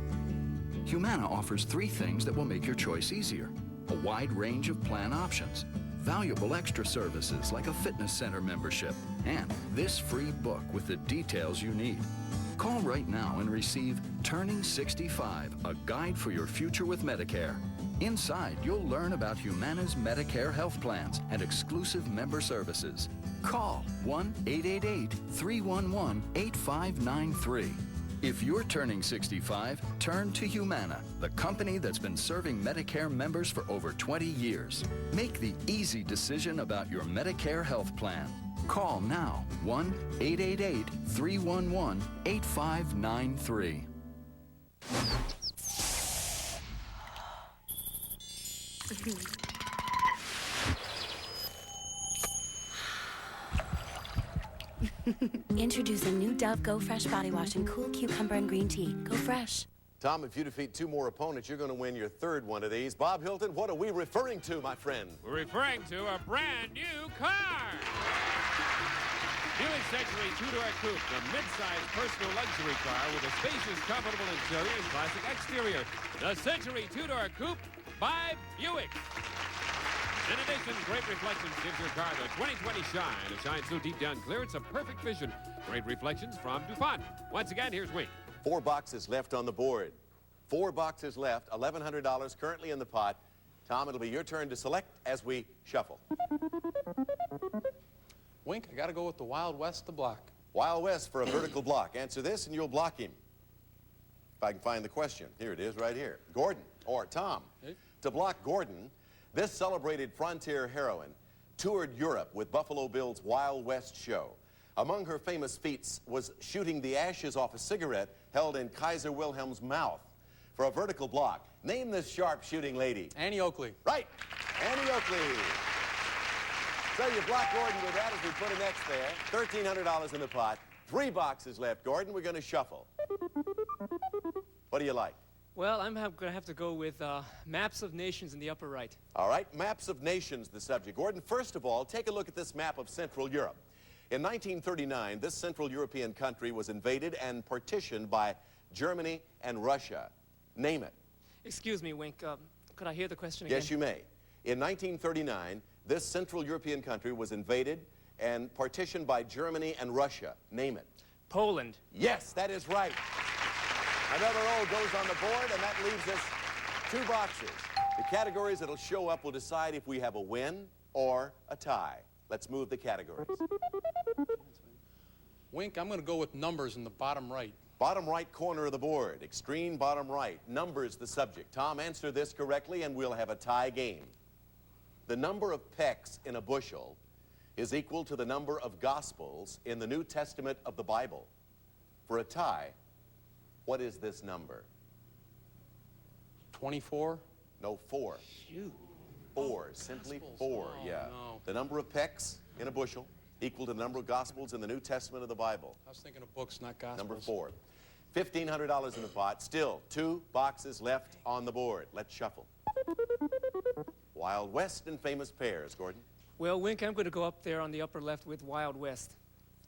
Humana offers 3 things that will make your choice easier. A wide range of plan options, valuable extra services like a fitness center membership, and this free book with the details you need. Call right now and receive Turning 65, a guide for your future with Medicare. Inside, you'll learn about Humana's Medicare health plans and exclusive member services. Call 1-888-311-8593. If you're turning 65, turn to Humana, the company that's been serving Medicare members for over 20 years. Make the easy decision about your Medicare health plan. Call now, 1-888-311-8593. Introducing new Dove Go Fresh Body Wash in cool cucumber and green tea. Go Fresh. Tom, if you defeat 2 more opponents, you're going to win your 3rd one of these. Bob Hilton, what are we referring to, my friend? We're referring to a brand new car. Buick Century 2-door coupe, the mid-size personal luxury car with a spacious, comfortable interior and classic exterior. The Century 2-door coupe by Buick. In addition, Great Reflections gives your car the 2020 shine. A shine so deep down clear, it's a perfect vision. Great Reflections from DuPont. Once again, here's Wink. 4 boxes left on the board. 4 boxes left, $1,100 currently in the pot. Tom, it'll be your turn to select as we shuffle. Wink, I got to go with the Wild West to block. Wild West for a vertical block. Answer this and you'll block him. If I can find the question. Here it is right here. Gordon, or Tom. Hey. To block Gordon, this celebrated frontier heroine toured Europe with Buffalo Bill's Wild West show. Among her famous feats was shooting the ashes off a cigarette held in Kaiser Wilhelm's mouth. For a vertical block, name this sharp-shooting lady. Annie Oakley. Right, Annie Oakley. So you block Gordon with that as we put an X there. $1,300 in the pot. 3 boxes left, Gordon. We're going to shuffle. What do you like? Well, I'm going to have to go with maps of nations in the upper right. All right, maps of nations, the subject. Gordon, first of all, take a look at this map of Central Europe. In 1939, this Central European country was invaded and partitioned by Germany and Russia. Name it. Excuse me, Wink. Could I hear the question again? Yes, you may. In 1939, this Central European country was invaded and partitioned by Germany and Russia. Name it. Poland. Yes, that is right. Another O goes on the board, and that leaves us 2 boxes. The categories that'll show up will decide if we have a win or a tie. Let's move the categories. Wink, I'm going to go with numbers in the bottom right. Bottom right corner of the board, extreme bottom right. Numbers the subject. Tom, answer this correctly, and we'll have a tie game. The number of pecks in a bushel is equal to the number of gospels in the New Testament of the Bible. For a tie, what is this number? 24? No, 4. Shoot. 4, simply 4, yeah. No. The number of pecks in a bushel equal to the number of gospels in the New Testament of the Bible. I was thinking of books, not gospels. Number 4. $1,500 in the pot. Still 2 boxes left on the board. Let's shuffle. Wild West and famous pairs, Gordon. Well, Wink, I'm going to go up there on the upper left with Wild West.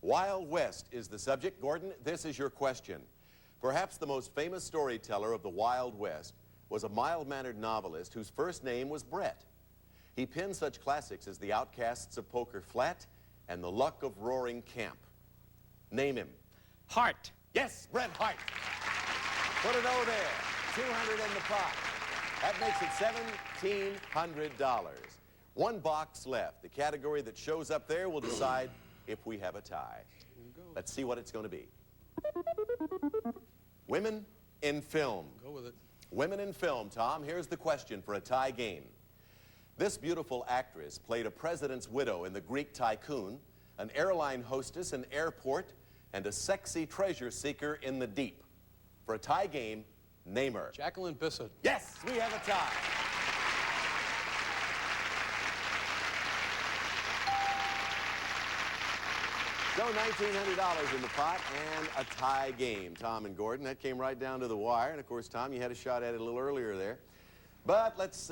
Wild West is the subject. Gordon, this is your question. Perhaps the most famous storyteller of the Wild West was a mild-mannered novelist whose first name was Brett. He penned such classics as The Outcasts of Poker Flat and The Luck of Roaring Camp. Name him. Hart. Yes, Bret Hart. Put an O there. 200 in the pot. That makes it $1,700. 1 box left. The category that shows up there will decide if we have a tie. Let's see what it's going to be. Women in film. Go with it. Women in film, Tom. Here's the question for a tie game. This beautiful actress played a president's widow in The Greek Tycoon, an airline hostess in Airport, and a sexy treasure seeker in The Deep. For a tie game, name her. Jacqueline Bisset. Yes, we have a tie. So $1,900 in the pot and a tie game, Tom and Gordon. That came right down to the wire. And, of course, Tom, you had a shot at it a little earlier there. But let's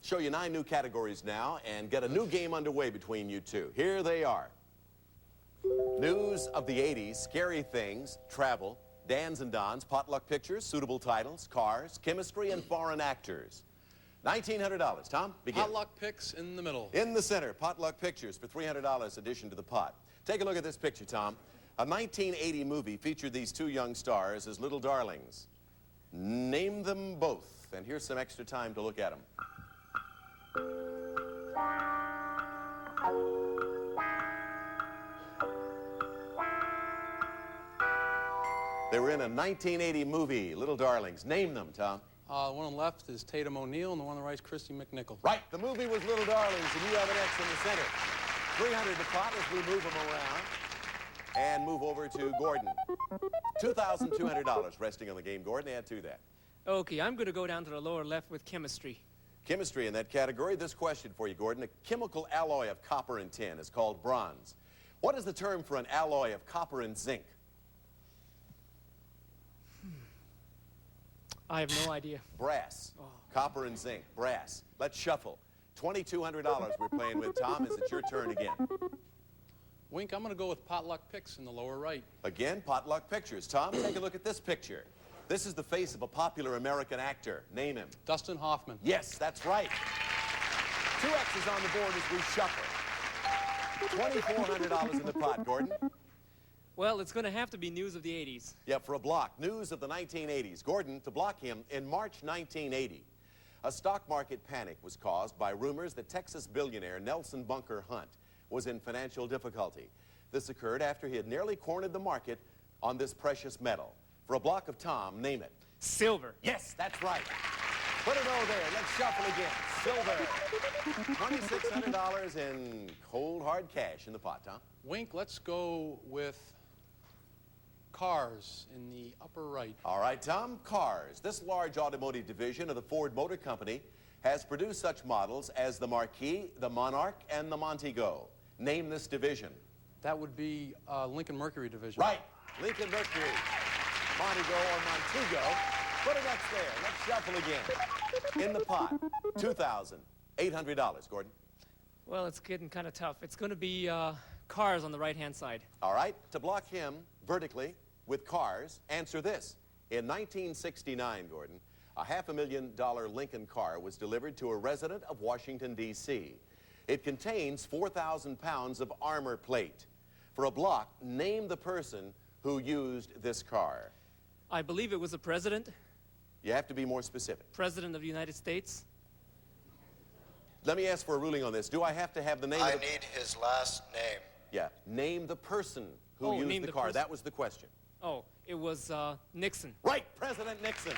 show you 9 new categories now and get a new game underway between you two. Here they are. News of the 80s, scary things, travel, Dans and Dons, potluck pictures, suitable titles, cars, chemistry, and foreign actors. $1,900. Tom, begin. Potluck picks in the middle. In the center, potluck pictures for $300 addition to the pot. Take a look at this picture, Tom. A 1980 movie featured these 2 young stars as little darlings. Name them both. And here's some extra time to look at them. They were in a 1980 movie, Little Darlings. Name them, Tom. The one on the left is Tatum O'Neal, and the one on the right is Christy McNichol. Right. The movie was Little Darlings, and you have an X in the center. 300 to pot as we move them around. And move over to Gordon. $2,200 resting on the game. Gordon, add to that. Okay, I'm going to go down to the lower left with chemistry. Chemistry in that category. This question for you, Gordon. A chemical alloy of copper and tin is called bronze. What is the term for an alloy of copper and zinc? I have no idea. Brass. Oh. Copper and zinc. Brass. Let's shuffle. $2,200 we're playing with. Tom, is it your turn again? Wink, I'm going to go with potluck picks in the lower right. Again, potluck pictures. Tom, take a look at this picture. This is the face of a popular American actor. Name him. Dustin Hoffman. Yes, that's right. 2 X's on the board as we shuffle. $2,400 in the pot, Gordon. Well, it's going to have to be news of the 80s. Yeah, for a block. News of the 1980s. Gordon, to block him, in March 1980, a stock market panic was caused by rumors that Texas billionaire Nelson Bunker Hunt was in financial difficulty. This occurred after he had nearly cornered the market on this precious metal. For a block of Tom, name it. Silver. Yes, that's right. Put an O there. Let's shuffle again. Silver. $2,600 in cold, hard cash in the pot, Tom. Wink, let's go with cars in the upper right. All right, Tom, cars. This large automotive division of the Ford Motor Company has produced such models as the Marquis, the Monarch, and the Montego. Name this division. That would be Lincoln Mercury division. Right. Lincoln Mercury. Montego or Montego. Put an X there. Let's shuffle again. In the pot, $2,800. Gordon? Well, it's getting kind of tough. It's going to be cars on the right-hand side. All right. To block him vertically with cars, answer this. In 1969, Gordon, a $500,000 Lincoln car was delivered to a resident of Washington, D.C. It contains 4,000 pounds of armor plate. For a block, name the person who used this car. I believe it was a president. You have to be more specific. President of the United States. Let me ask for a ruling on this. Do I have to have the name? I need his last name. Yeah. Name the person who used the car. That was the question. Oh, it was Nixon. Right, President Nixon.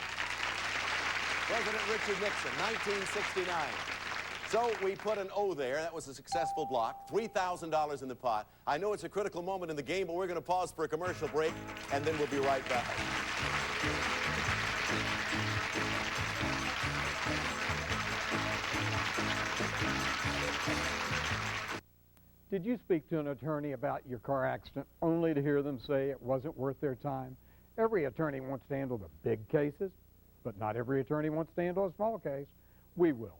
President Richard Nixon, 1969. So we put an O there. That was a successful block. $3,000 in the pot. I know it's a critical moment in the game, but we're going to pause for a commercial break, and then we'll be right back. Did you speak to an attorney about your car accident only to hear them say it wasn't worth their time? Every attorney wants to handle the big cases, but not every attorney wants to handle a small case. We will.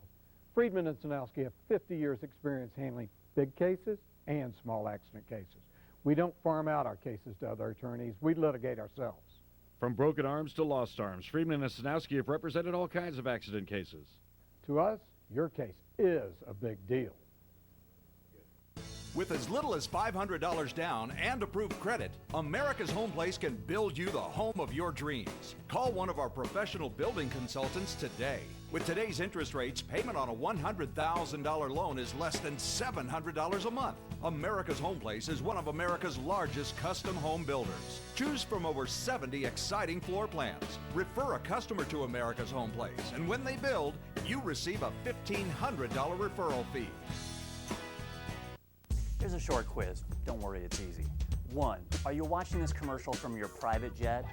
Friedman and Sanowski have 50 years experience handling big cases and small accident cases. We don't farm out our cases to other attorneys. We litigate ourselves. From broken arms to lost arms, Friedman and Sanowski have represented all kinds of accident cases. To us, your case is a big deal. With as little as $500 down and approved credit, America's Home Place can build you the home of your dreams. Call one of our professional building consultants today. With today's interest rates, payment on a $100,000 loan is less than $700 a month. America's Home Place is one of America's largest custom home builders. Choose from over 70 exciting floor plans. Refer a customer to America's Home Place, and when they build, you receive a $1,500 referral fee. Here's a short quiz. Don't worry, it's easy. 1, are you watching this commercial from your private jet?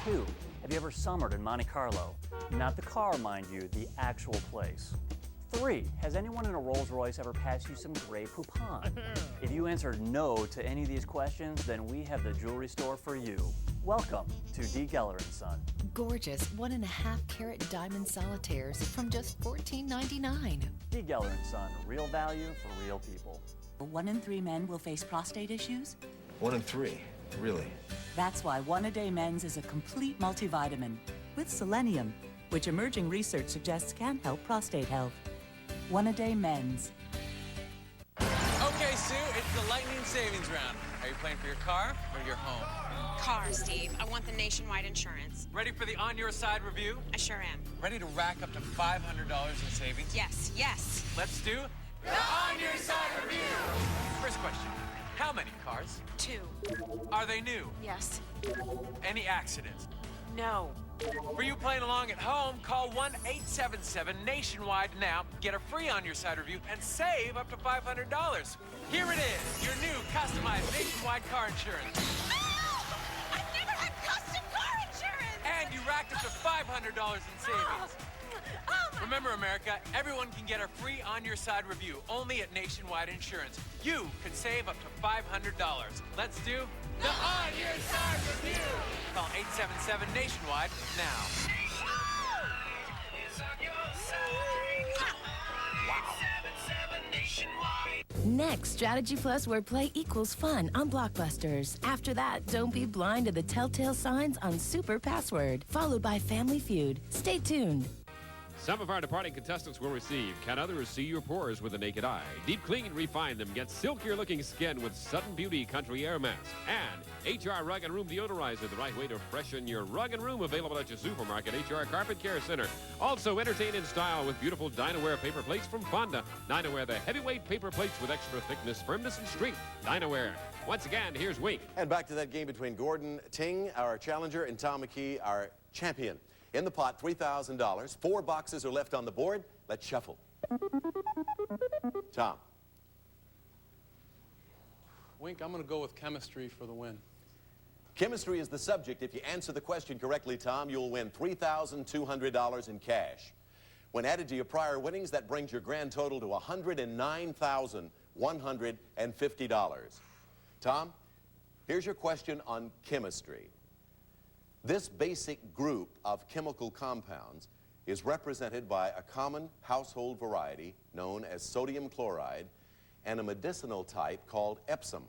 2, have you ever summered in Monte Carlo? Not the car, mind you, the actual place. 3, has anyone in a Rolls Royce ever passed you some Grey Poupon? If you answered no to any of these questions, then we have the jewelry store for you. Welcome to D. Geller & Son. Gorgeous 1.5 carat diamond solitaires from just $14.99. D. Geller & Son, real value for real people. 1 in 3 men will face prostate issues. 1 in 3, really? That's why One-A-Day Men's is a complete multivitamin with selenium, which emerging research suggests can help prostate health. One-A-Day Men's. Okay, Sue, it's the lightning savings round. Are you playing for your car or your home? Car, Steve. I want the nationwide insurance. Ready for the On Your Side review? I sure am. Ready to rack up to $500 in savings? Yes, yes. Let's do the On Your Side review. First question. How many cars? 2. Are they new? Yes. Any accidents? No. For you playing along at home, call 1-877-NATIONWIDE now, get a free On Your Side review, and save up to $500. Here it is, your new customized nationwide car insurance. Oh! I've never had custom car insurance! And you racked up to $500 in savings. Remember, America, everyone can get a free On Your Side review only at Nationwide Insurance. You can save up to $500. Let's do the On Your Side review. Call 877-NATIONWIDE now. Next, Strategy Plus, where play equals fun on Blockbusters. After that, don't be blind to the telltale signs on Super Password, followed by Family Feud. Stay tuned. Some of our departing contestants will receive Can Others See Your Pores with the Naked Eye? Deep Clean, refine them. Get silkier looking skin with Sudden Beauty Country Air Mask. And HR Rug and Room Deodorizer, the right way to freshen your rug and room, available at your supermarket, HR Carpet Care Center. Also, entertain in style with beautiful Dinaware paper plates from Fonda. Dinaware, the heavyweight paper plates with extra thickness, firmness, and strength. Dinaware. Once again, here's Wink. And back to that game between Gordon Ting, our challenger, and Thom McKee, our champion. In the pot, $3,000. 4 boxes are left on the board. Let's shuffle. Tom. Wink, I'm going to go with chemistry for the win. Chemistry is the subject. If you answer the question correctly, Tom, you'll win $3,200 in cash. When added to your prior winnings, that brings your grand total to $109,150. Tom, here's your question on chemistry. This basic group of chemical compounds is represented by a common household variety known as sodium chloride and a medicinal type called Epsom.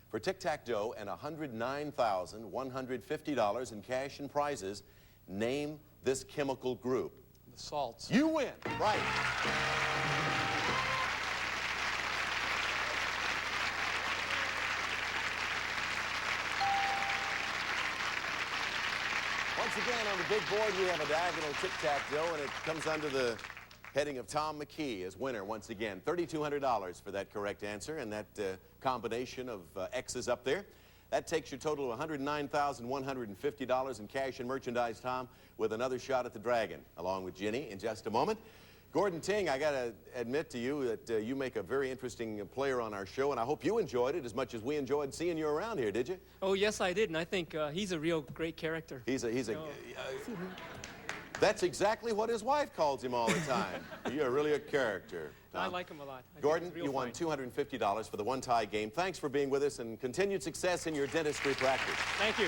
For Tic Tac Dough and $109,150 in cash and prizes, name this chemical group. The salts. You win. Right. Once again, on the big board, we have a diagonal Tic Tac Dough, and it comes under the heading of Thom McKee as winner once again. $3,200 for that correct answer, and that combination of X's up there. That takes your total of $109,150 in cash and merchandise, Tom, with another shot at the Dragon, along with Ginny in just a moment. Gordon Ting, I got to admit to you that you make a very interesting player on our show, and I hope you enjoyed it as much as we enjoyed seeing you around here, did you? Oh, yes, I did, and I think he's a real great character. That's exactly what his wife calls him all the time. You're really a character, Tom. I like him a lot. Gordon, you won $250 for the one-tie game. Thanks for being with us, and continued success in your dentistry practice. Thank you.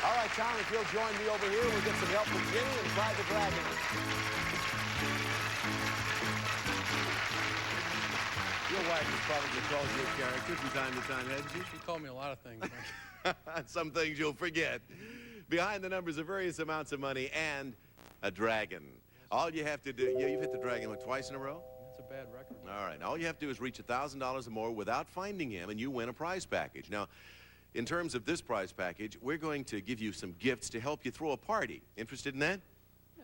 All right, Tom, if you'll join me over here, we'll get some help from Ginny and try the Dragon. Your wife has probably called you a character from time to time, hasn't she? She called me a lot of things. Some things you'll forget. Behind the numbers are various amounts of money and a dragon. All you have to do, you've hit the Dragon twice in a row? That's a bad record. All right, all you have to do is reach $1,000 or more without finding him, and you win a prize package. Now, in terms of this prize package, we're going to give you some gifts to help you throw a party. Interested in that? Yeah,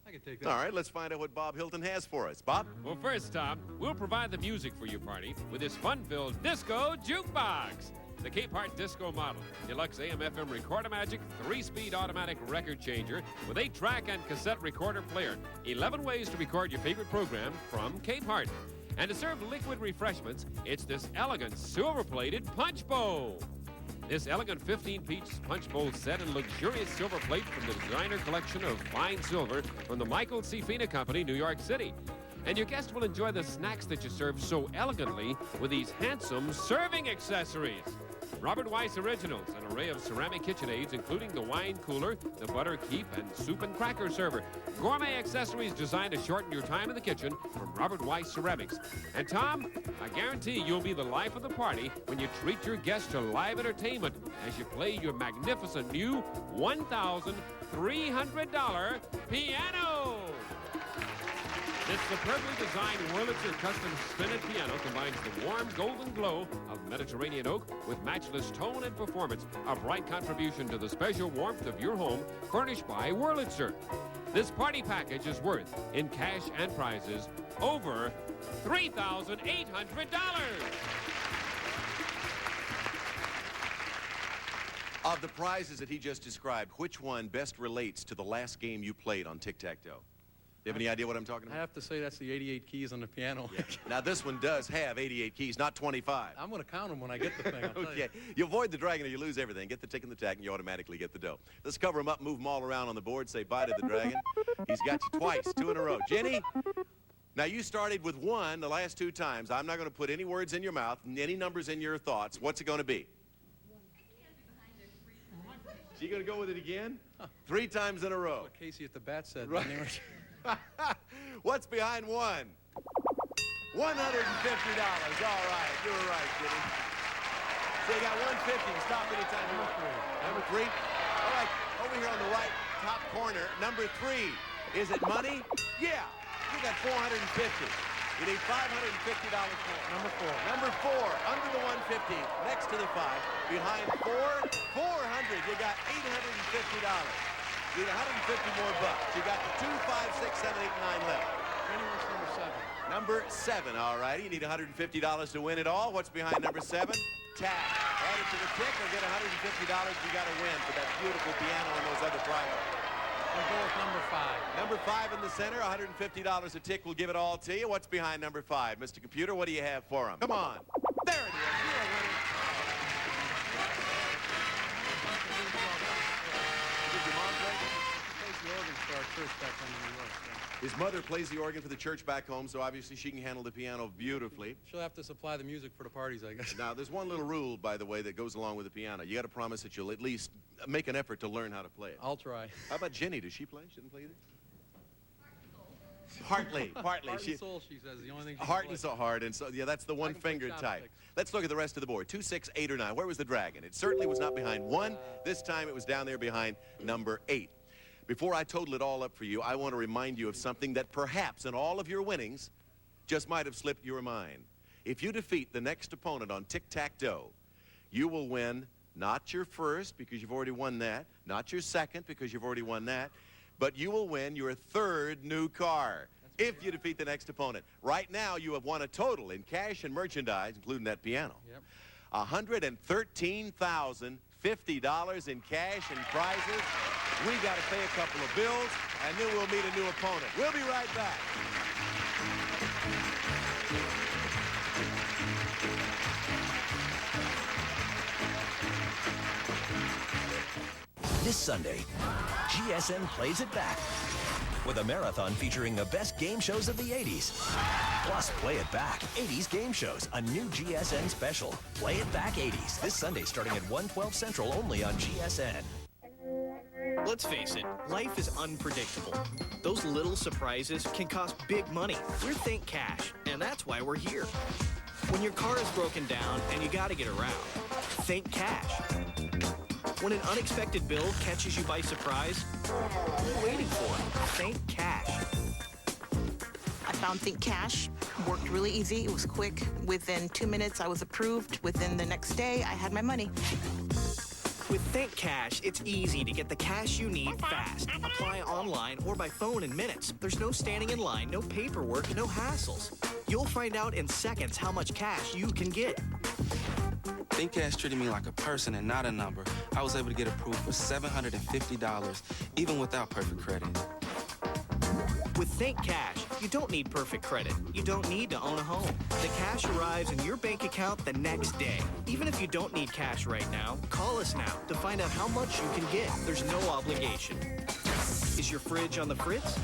I can take that. All right, let's find out what Bob Hilton has for us. Bob? Well, first, Tom, we'll provide the music for your party with this fun-filled disco jukebox. The Capehart Disco model, deluxe AM/FM Recorder-Magic 3-speed automatic record changer with 8-track and cassette recorder player. 11 ways to record your favorite program from Capehart. And to serve liquid refreshments, it's this elegant silver-plated punch bowl. This elegant 15-piece punch bowl set and luxurious silver plate from the designer collection of fine silver from the Michael C. Fina Company, New York City. And your guests will enjoy the snacks that you serve so elegantly with these handsome serving accessories. Robert Weiss Originals, an array of ceramic KitchenAids, including the wine cooler, the butter keep, and soup and cracker server. Gourmet accessories designed to shorten your time in the kitchen from Robert Weiss Ceramics. And Tom, I guarantee you'll be the life of the party when you treat your guests to live entertainment as you play your magnificent new $1,300 piano. This superbly designed Wurlitzer custom spinet piano combines the warm golden glow of Mediterranean oak with matchless tone and performance, a bright contribution to the special warmth of your home furnished by Wurlitzer. This party package is worth, in cash and prizes, over $3,800. Of the prizes that he just described, which one best relates to the last game you played on Tic Tac Dough? Do you have any idea what I'm talking about? I have to say that's the 88 keys on the piano. Yeah. Now, this one does have 88 keys, not 25. I'm going to count them when I get the thing, I'll tell Okay. You avoid the Dragon or you lose everything. Get the tick and the tack and you automatically get the dough. Let's cover them up, move them all around on the board, say bye to the Dragon. He's got you twice, 2 in a row. Jenny, now you started with 1 the last 2 times. I'm not going to put any words in your mouth, any numbers in your thoughts. What's it going to be? She going to go with it again? 3 times in a row. What Casey at the bat said. Right. What's behind 1? $150. All right, you were right, Kitty. So you got 150. Stop anytime you want. Number 3. All right, over here on the right top corner, number 3. Is it money? Yeah. You got 450. You need $550 more. Number 4. Number 4, under the 150, next to the 5. Behind 4, 400. You got $850. You need 150 more bucks. You got the 2, 5, 6, 7, 8, 9 left. Number 7, all righty. You need $150 to win it all. What's behind number 7? Tag. Add it to the tick or get $150. You got to win for that beautiful piano and those other prizes. We'll go with number 5. Number 5 in the center, $150 a tick. We'll give it all to you. What's behind number 5? Mr. Computer, what do you have for him? Come on. There it is. You're a winner. His mother plays the organ for the church back home, so obviously she can handle the piano beautifully. She'll have to supply the music for the parties, I guess. Now, there's one little rule, by the way, that goes along with the piano. You got to promise that you'll at least make an effort to learn how to play it. I'll try. How about Jenny? Does she play? She didn't play either? Partly. Heart and soul, she says, the only thing she can Heart play. and soul, hard, and so, yeah, that's the one-fingered type. Let's look at the rest of the board. 2, 6, 8, or 9. Where was the dragon? It certainly was not behind 1. This time it was down there behind number 8. Before I total it all up for you, I want to remind you of something that perhaps in all of your winnings just might have slipped your mind. If you defeat the next opponent on Tic Tac Dough, you will win not your first, because you've already won that, not your second, because you've already won that, but you will win your 3rd new car if you defeat the next opponent. Right now, you have won a total in cash and merchandise, including that piano, $113,050 in cash and prizes. We got to pay a couple of bills, and then we'll meet a new opponent. We'll be right back. This Sunday, GSN plays it back with a marathon featuring the best game shows of the 80s. Plus, Play It Back, 80s Game Shows, a new GSN special. Play It Back 80s, this Sunday starting at 1:12 Central, only on GSN. Let's face it, life is unpredictable. Those little surprises can cost big money. We're Think Cash, and that's why we're here. When your car is broken down and you gotta get around, Think Cash. When an unexpected bill catches you by surprise, what are you waiting for? Think Cash. I found Think Cash. Worked really easy. It was quick. Within 2 minutes, I was approved. Within the next day, I had my money. With Think Cash, it's easy to get the cash you need fast. Apply online or by phone in minutes. There's no standing in line, no paperwork, no hassles. You'll find out in seconds how much cash you can get. Think Cash treated me like a person and not a number. I was able to get approved for $750, even without perfect credit. With Think Cash, you don't need perfect credit. You don't need to own a home. The cash arrives in your bank account the next day. Even if you don't need cash right now, call us now to find out how much you can get. There's no obligation. Is your fridge on the fritz?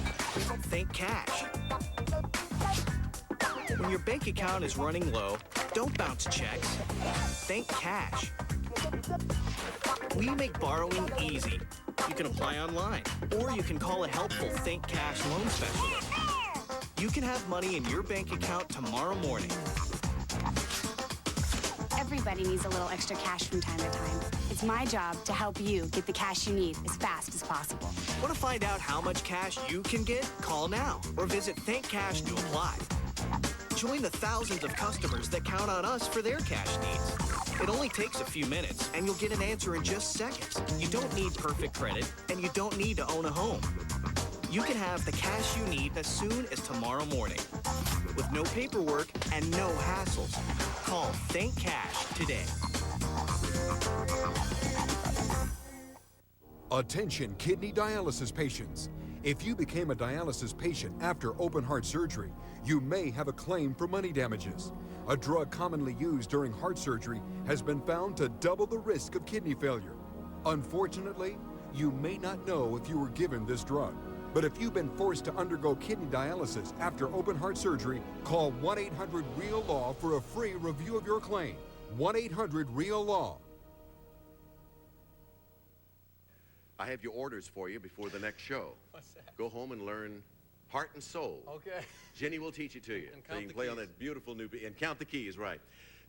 Think Cash. When your bank account is running low, don't bounce checks. Think Cash. We make borrowing easy. You can apply online, or you can call a helpful Think Cash loan specialist. You can have money in your bank account tomorrow morning. Everybody needs a little extra cash from time to time. It's my job to help you get the cash you need as fast as possible. Want to find out how much cash you can get? Call now, or visit Think Cash to apply. Join the thousands of customers that count on us for their cash needs. It only takes a few minutes, and you'll get an answer in just seconds. You don't need perfect credit, and you don't need to own a home. You can have the cash you need as soon as tomorrow morning, with no paperwork and no hassles. Call Think Cash today. Attention kidney dialysis patients. If you became a dialysis patient after open heart surgery, you may have a claim for money damages. A drug commonly used during heart surgery has been found to double the risk of kidney failure. Unfortunately, you may not know if you were given this drug. But if you've been forced to undergo kidney dialysis after open heart surgery, call 1-800-REAL-LAW for a free review of your claim. 1-800-REAL-LAW. I have your orders for you before the next show. What's that? Go home and learn Heart and Soul. Okay. Jenny will teach it to you. And so you can play on that beautiful new, and count the keys, right.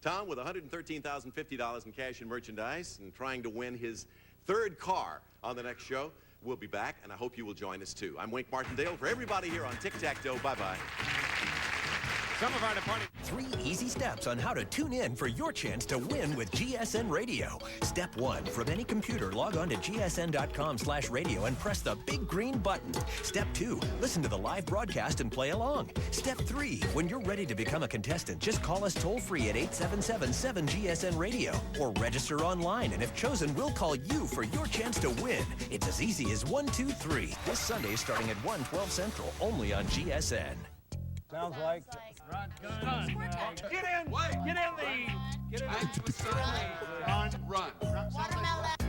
Tom, with $113,050 in cash and merchandise and trying to win his 3rd car on the next show. We'll be back, and I hope you will join us, too. I'm Wink Martindale. For everybody here on Tic Tac Dough, bye-bye. Some of our departing. 3 easy steps on how to tune in for your chance to win with GSN Radio. Step 1, from any computer, log on to gsn.com/radio and press the big green button. Step 2, listen to the live broadcast and play along. Step 3, when you're ready to become a contestant, just call us toll-free at 877-7GSN-RADIO or register online, and if chosen, we'll call you for your chance to win. It's as easy as 1, 2, 3. This Sunday starting at 1:12 Central, only on GSN. Sounds like. Run. Get in. Wait. Get in the. Run. Sounds like